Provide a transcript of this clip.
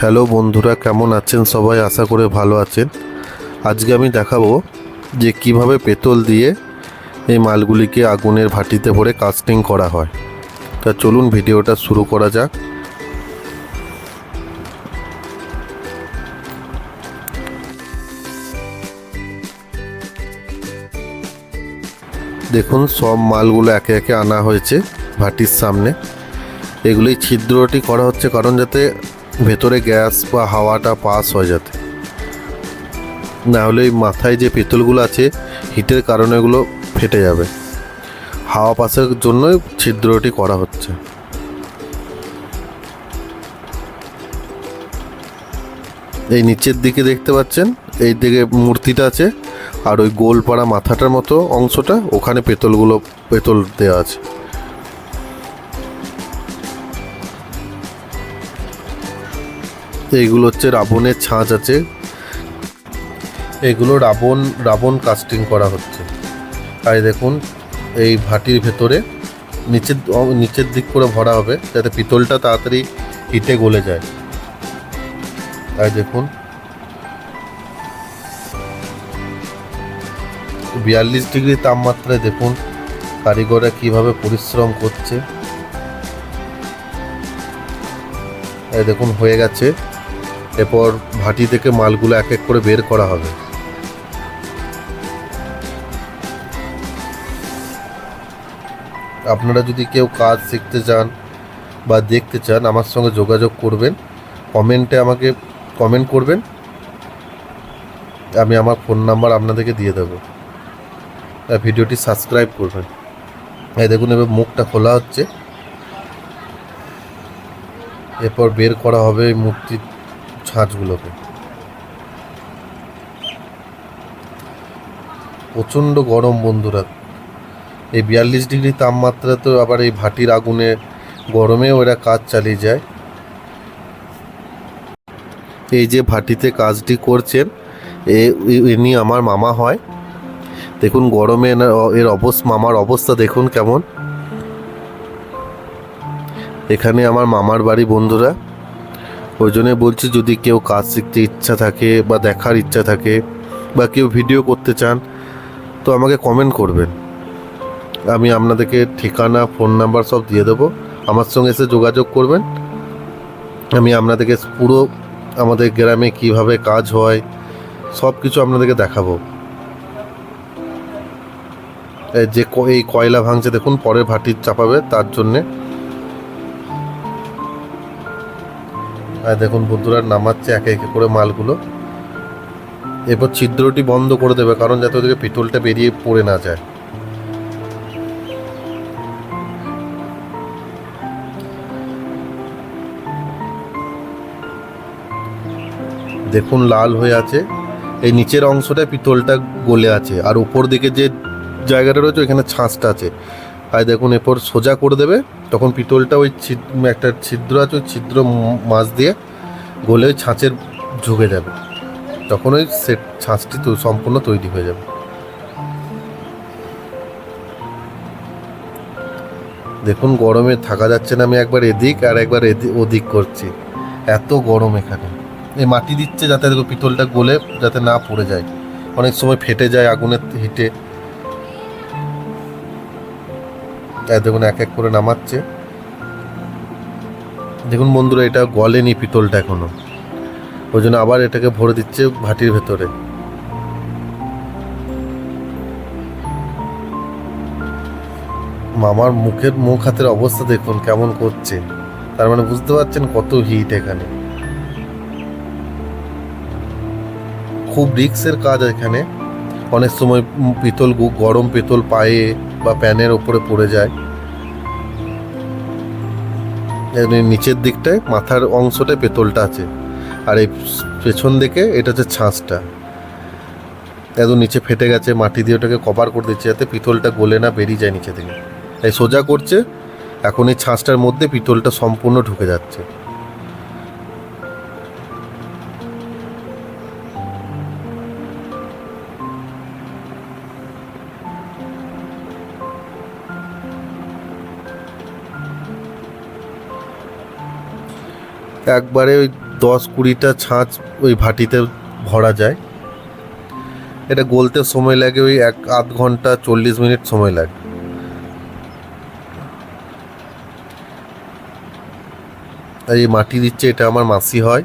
Hello বন্ধুরা, কেমন আছেন সবাই? আশা করে ভালো আছেন। আজকে আমি দেখাবো যে কিভাবে পেতল দিয়ে এই মালগুলিকে আগুনের ভাটিতে ভরে কাস্টিং করা হয়। তা চলুন ভিডিওটা শুরু করা যাক। দেখুন, সব মালগুলো একে একে আনা হয়েছে ভাটির সামনে। এগুলোই ছিদ্রটি করা হচ্ছে কারণ যাতে ভেতরে গ্যাস বা হাওয়াটা পাস হয়, যাতে না হলে এই মাথায় যে পেতলগুলো আছে হিটের কারণে এগুলো ফেটে যাবে। হাওয়া পাসের জন্যই ছিদ্রটি করা হচ্ছে। এই নিচের দিকে দেখতে পাচ্ছেন, এই দিকে মূর্তিটা আছে, আর ওই গোলপাড়া মাথাটার মতো অংশটা, ওখানে পেতল দেওয়া আছে। এইগুলো হচ্ছে রাবণের ছাঁচ আছে, এগুলো রাবণ কাস্টিং করা হচ্ছে। আর দেখুন, এই ভাটির ভেতরে নিচের দিক করে ভরা হবে যাতে পিতলটা তাড়াতাড়ি হিটে গলে যায়। আর দেখুন, 42 ডিগ্রি তাপমাত্রায় দেখুন কারিগররা কিভাবে পরিশ্রম করছে। এই দেখুন হয়ে গেছে। এরপর ভাটি থেকে মালগুলো এক এক করে বের করা হবে। আপনারা যদি কেউ কাজ শিখতে চান বা দেখতে চান, আমার সঙ্গে যোগাযোগ করবেন। কমেন্টে আমাকে কমেন্ট করবেন, আমি আমার ফোন নাম্বার আপনাদেরকে দিয়ে দেবো। ভিডিওটি সাবস্ক্রাইব করবেন। এই দেখুন, এবার মুখটা খোলা হচ্ছে, এরপর বের করা হবে এই মূর্তির ছাঁচগুলোকে। প্রচণ্ড গরম বন্ধুরা, এই 42 ডিগ্রি তাপমাত্রা, তো আবার এই ভাটির আগুনে গরমেও এরা কাজ চালিয়ে যায়। এই যে ভাটিতে কাজটি করছেন, ইনি আমার মামা হয়। দেখুন গরমে মামার অবস্থা দেখুন কেমন। এখানে আমার মামার বাড়ি বন্ধুরা। ওই জন্যে বলছি, যদি কেউ কাজ শিখতে ইচ্ছা থাকে বা দেখার ইচ্ছা থাকে বা কেউ ভিডিও করতে চান, তো আমাকে কমেন্ট করবেন। আমি আপনাদেরকে ঠিকানা, ফোন নাম্বার সব দিয়ে দেবো। আমার সঙ্গে এসে যোগাযোগ করবেন। আমি আপনাদেরকে পুরো আমাদের গ্রামে কিভাবে কাজ হয় সব কিছু আপনাদেরকে দেখাবো। এই কয়লা ভাঙছে দেখুন, পরের ভাটির চাপাবে তার জন্যে। আর দেখুন বন্ধুরা নামাচ্ছে একে একে করে মালগুলো। এরপর ছিদ্রটি বন্ধ করে দেবে কারণ যাতে ওদিকে পিতলটা বেরিয়ে পড়ে না যায়। দেখুন লাল হয়ে আছে, এই নিচের অংশটায় পিতলটা গলে আছে, আর উপর দিকে যে জায়গাটা রয়েছে ওইখানে ছাঁচটা আছে। আর দেখুন এরপর সোজা করে দেবে, তখন পিতলটা ওই একটা ছিদ্র আছে, ওই ছিদ্র মাছ দিয়ে গলে ওই ছাঁচের ঝুঁকে যাবে, তখন ওই ছাঁচটি তো সম্পূর্ণ তৈরি হয়ে যাবে। দেখুন গরমে থাকা যাচ্ছে না, আমি একবার এদিক আর একবার ওদিক করছি, এত গরম এখানে। এই মাটি দিচ্ছে যাতে দেখো পিতলটা গলে যাতে না পড়ে যায়, অনেক সময় ফেটে যায় আগুনের হিটে। দেখুন এক এক করে নামাচ্ছে। দেখুন বন্ধুরা, এটা গলেনি পিতলটা এখনো, ওই জন্য আবার এটাকে ভরে দিচ্ছে ভাটির ভেতরে। মামার মুখ হাতের অবস্থা দেখুন কেমন করছে, তার মানে বুঝতে পারছেন কত হিট এখানে। খুব রিস্কের কাজ এখানে। অনেক সময় গরম পিতল পায়ে বা প্যানের ওপরে পড়ে যায়। নিচের দিকটায় মাথার অংশটায় পেতলটা আছে, আর এই পেছন দিকে এটা হচ্ছে ছাঁচটা। একদম নিচে ফেটে গেছে, মাটি দিয়ে ওটাকে কভার করে দিচ্ছে যাতে পিতলটা গলে না বেরিয়ে যায় নিচে থেকে। এই সোজা করছে, এখন এই ছাঁচটার মধ্যে পিতলটা সম্পূর্ণ ঢুকে যাচ্ছে। একবারে ওই 10-20টা ছাঁচ ওই ভাটিতে ভরা যায়। এটা গলতে সময় লাগে ওই 1-8 ঘন্টা 40 মিনিট সময় লাগে। আর এই মাটি দিচ্ছে, এটা আমার মাসি হয়।